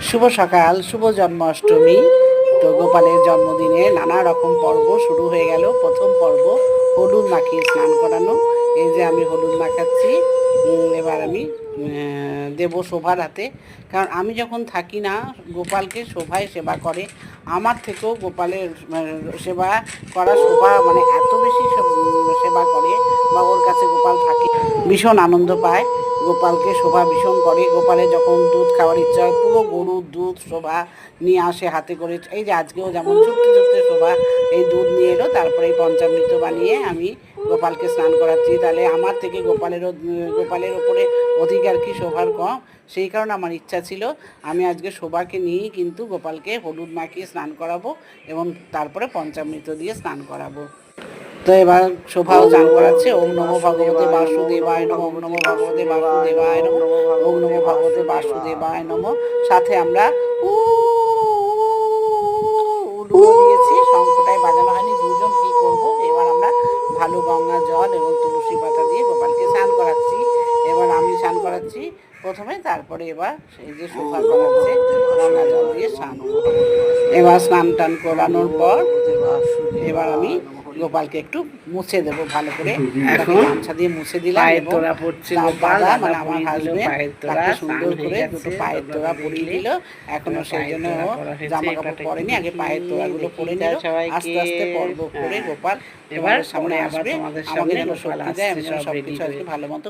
শুভ সকাল, শুভ জন্মাষ্টমী। তো গোপালের জন্মদিনে নানা রকম পর্ব শুরু হয়ে গেল। প্রথম পর্ব হলুদ মাখিয়ে স্নান করানো। এই যে আমি হলুদ মাখাচ্ছি। এবার আমি দেব শোভার হাতে। কারণ আমি যখন থাকি না, গোপালকে শোভায় সেবা করে। আমার থেকেও গোপালের সেবা করা শোভা মানে এত বেশি সেবা করে, বা ওর কাছে গোপাল থাকে, ভীষণ আনন্দ পায়। গোপালকে শোভা ভীষণ করে। গোপালের যখন দুধ খাওয়ার ইচ্ছা হয়, পুরো গরুর দুধ শোভা নিয়ে আসে হাতে করে। এই যে আজকেও যেমন ছুটতে ছুটতে শোভা এই দুধ নিয়ে এলো, তারপরে এই পঞ্চামৃত বানিয়ে আমি গোপালকে স্নান করাচ্ছি। তাহলে আমার থেকে গোপালের ওপরে অধিকার কি শোভার কম? সেই কারণে আমার ইচ্ছা ছিল আমি আজকে শোভাকে নিয়েই কিন্তু গোপালকে হলুদ মাখিয়ে স্নান করাবো এবং তারপরে পঞ্চামৃত দিয়ে স্নান করাবো। তো এবার শোভাও চান করাচ্ছে। ওম নমো ভগবতে বাসুদেবায় নমঃ, ওম নমো ভগবতে বাসুদেবায় নমঃ, ওম নমো ভগবতে বাসুদেবায় নমঃ। সাথে আমরা উ উলুও দিয়েছি, শঙ্খটাই বাজানো হয়নি। দুজন কি করব, এবার আমরা ভালো গঙ্গা জল এবং তুলসী পাতা দিয়ে গোপালকে স্নান করাচ্ছি। এবার আমি স্নান করাচ্ছি প্রথমে, তারপরে এবার সেই যে শোভা করাচ্ছে গঙ্গা জল দিয়ে স্নান। এবার স্নান টান করানোর পর এবার আমি গোপালকে একটু মুছে দেবো ভালো করে। এখন গামছা দিয়ে মুছে দিলাম। পায়ের তোড়া পড়ছে গোপাল, মানে আমার হাজবেন্ড তাকে সুন্দর করে দুটো পায়ের তোড়া পরিয়ে দিল। এখনো সেই জন্য ও জামা কাপড় পরেনি, আগে পায়ের তোড়াগুলো পরে নিল। আস্তে আস্তে পর্ব করে গোপাল এবার সামনে আসবে, আমাকে যেন শক্তি দেয়, আমি যেন সবকিছু আজকে ভালো মতো